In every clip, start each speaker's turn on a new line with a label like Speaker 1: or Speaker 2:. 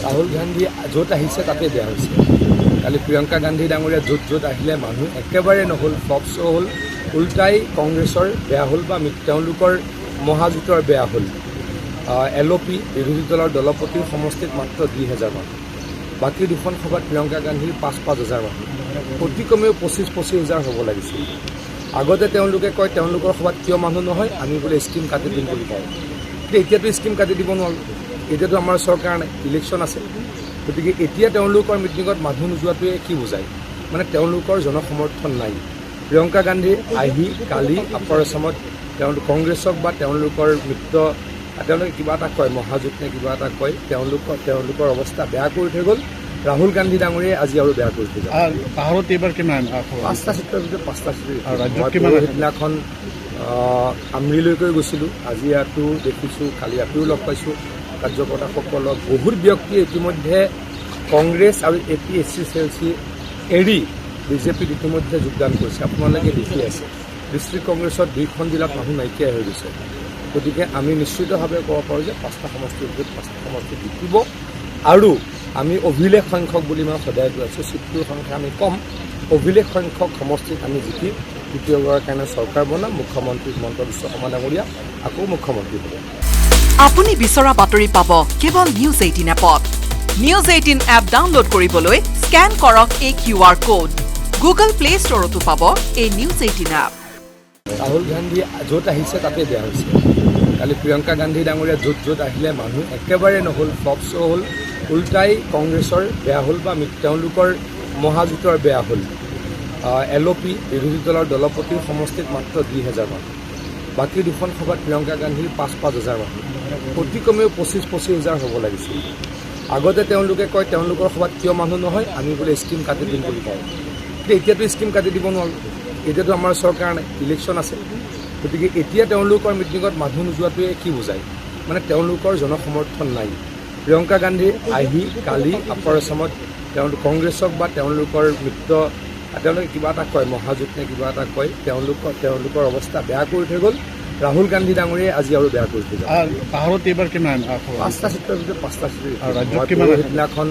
Speaker 1: ৰাহুল গান্ধী য'ত আহিছে তাতে বেয়া হৈছে। কালি প্ৰিয়ংকা গান্ধী ডাঙৰীয়া য'ত আহিলে মানুহ একেবাৰে নহ'ল, ফ্লপ শ্ব' হ'ল, উল্টাই কংগ্ৰেছৰ বেয়া হ'ল বা তেওঁলোকৰ মহাজোঁটৰ বেয়া হ'ল। LOP বিৰোধী দলৰ দলপতিৰ সমষ্টিত মাত্ৰ 2,000 মানুহ, বাকী দুখন সভাত প্ৰিয়ংকা গান্ধীৰ 5,000 মানুহ, অতি কমেও 25,000 হ'ব লাগিছিল। আগতে তেওঁলোকে কয় তেওঁলোকৰ সভাত কিয় মানুহ নহয়, আমি বোলে স্কিম কাটি দিম বুলি কয়। এতিয়াতো স্কিম কাটি দিব নোৱাৰোঁ, এতিয়াতো আমাৰ চৰকাৰ নাই, ইলেকশ্যন আছে। গতিকে এতিয়া তেওঁলোকৰ মিটিঙত মানুহ নোযোৱাটোৱে কি বুজায়, মানে তেওঁলোকৰ জনসমৰ্থন নাই। প্ৰিয়ংকা গান্ধী আহি কালি আপাৰ আছামত কংগ্ৰেছক বা তেওঁলোকৰ মিত্ৰ তেওঁলোকে কিবা এটা কয়, মহাজোঁট নে কিবা এটা কয়, তেওঁলোকৰ অৱস্থা বেয়া কৰি থৈ গ'ল। ৰাহুল গান্ধী ডাঙৰীয়াই আজি আৰু বেয়া কৰি থৈ গ'ল।
Speaker 2: পাহাৰত এইবাৰ কিমান?
Speaker 1: 5টা চিটৰ ভিতৰত 5টা চিট। সেইদিনাখন আমৰিলৈকে গৈছিলোঁ, আজি ইয়াতো দেখিছোঁ, কালি ইয়াতো লগ পাইছোঁ কাৰ্যকৰ্তাসকলক। বহুত ব্যক্তিয়ে ইতিমধ্যে কংগ্ৰেছ আৰু APSC এৰি BJPত ইতিমধ্যে যোগদান কৰিছে। আপোনালোকে দেখি আছে ডিষ্ট্ৰিক্ট কংগ্ৰেছত 2খন জিলাত মানুহ নাইকিয়া হৈ গৈছে। গতিকে আমি নিশ্চিতভাৱে ক'ব পাৰোঁ যে 5টা সমষ্টিৰ ভিতৰত 5টা সমষ্টি জিকিব। আৰু আমি অভিলেখ সংখ্যক বুলি মই সদায় কৈ আছোঁ, চিটটোৰ সংখ্যা আমি কম, অভিলেখ সংখ্যক সমষ্টিত আমি জিকি দ্বিতীয়বাৰৰ কাৰণে চৰকাৰ বনাম। মুখ্যমন্ত্ৰী হিমন্ত বিশ্ব শৰ্মা ডাঙৰীয়া আকৌ মুখ্যমন্ত্ৰী হ'ব।
Speaker 3: আপুনি বিচৰা বাতৰি পাব কেৱল নিউজ 18 এপত। নিউজ 18 এপ ডাউনলোড কৰিবলৈ স্কেন কৰক এই QR কোড। গুগল প্লে ষ্টৰতো পাব এই নিউজ 18 এপ।
Speaker 1: ৰাহুল গান্ধী য'ত আহিছে তাতে বেয়া হৈছে। কালি প্ৰিয়ংকা গান্ধী ডাঙৰীয়া য'ত আহিলে মানুহ একেবাৰে নহ'ল, ফ্লপ শ্ব' হ'ল, উল্টাই কংগ্ৰেছৰ বেয়া হ'ল বা তেওঁলোকৰ মহাজোঁটৰ বেয়া হ'ল। LOP বিৰোধী দলৰ দলপতিৰ সমষ্টিত মাত্ৰ 2,000 মানুহ, বাকী দুখন সভাত প্ৰিয়ংকা গান্ধীৰ 5,000 মানুহ, অতি কমেও 25,000 হ'ব লাগিছিল। আগতে তেওঁলোকে কয় তেওঁলোকৰ সভাত কিয় মানুহ নহয়, আমি বোলে স্কিম কাটি দিম বুলি কয়। এতিয়াতো স্কিম কাটি দিব নোৱাৰোঁ, এতিয়াতো আমাৰ চৰকাৰ নাই, ইলেকশ্যন আছে। গতিকে এতিয়া তেওঁলোকৰ মিটিঙত মানুহ নোযোৱাটোৱে কি বুজায়, মানে তেওঁলোকৰ জনসমৰ্থন নাই। প্ৰিয়ংকা গান্ধী আহি কালি আপাৰ আছামত কংগ্ৰেছক বা তেওঁলোকৰ মিত্ৰ তেওঁলোকে কিবা এটা কয়, মহাজোঁট নে কিবা এটা কয়, তেওঁলোকৰ অৱস্থা বেয়া কৰি থৈ গ'ল। ৰাহুল গান্ধী ডাঙৰীয়াই আজি আৰু বেয়া কৰি থৈ গ'ল।
Speaker 2: পাহাৰত এইবাৰ কিমান?
Speaker 1: 5টা চিটৰ ভিতৰত 5টা চিট। সেইদিনাখন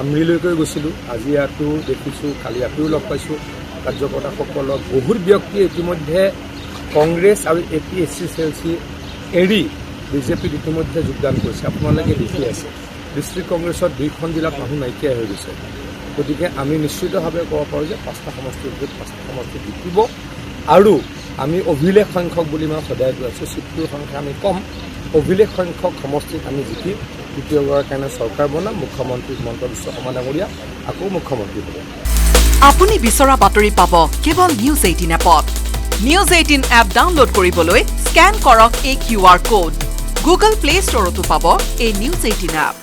Speaker 1: আমৰিলৈকে গৈছিলোঁ, আজি ইয়াতো দেখিছোঁ, কালি ইয়াতো লগ পাইছোঁ কাৰ্যকৰ্তাসকলক। বহুত ব্যক্তিয়ে ইতিমধ্যে কংগ্ৰেছ আৰু APSC এৰি BJPত ইতিমধ্যে যোগদান কৰিছে। আপোনালোকে দেখি আছে ডিষ্ট্ৰিক্ট কংগ্ৰেছত 2খন জিলাত মানুহ নাইকিয়া হৈ গৈছে। গতিকে আমি নিশ্চিতভাৱে ক'ব পাৰোঁ যে 5টা সমষ্টিৰ ভিতৰত 5টা সমষ্টি জিকিব। আৰু আমি অভিলেখ সংখ্যক বুলি মই সদায় কৈ আছোঁ, চিটটোৰ সংখ্যা আমি কম, অভিলেখ সংখ্যক সমষ্টিত আমি জিকি দ্বিতীয়বাৰৰ কাৰণে চৰকাৰ বনাম। মুখ্যমন্ত্ৰী হিমন্ত বিশ্ব শৰ্মা ডাঙৰীয়া আকৌ মুখ্যমন্ত্ৰী হ'ব।
Speaker 3: আপুনি বিচৰা বাতৰি পাব কেৱল নিউজ 18 এপত। নিউজ 18 এপ ডাউনলোড কৰিবলৈ স্কেন কৰক এই QR কোড। গুগল প্লে ষ্টৰতো পাব এই নিউজ 18 এপ।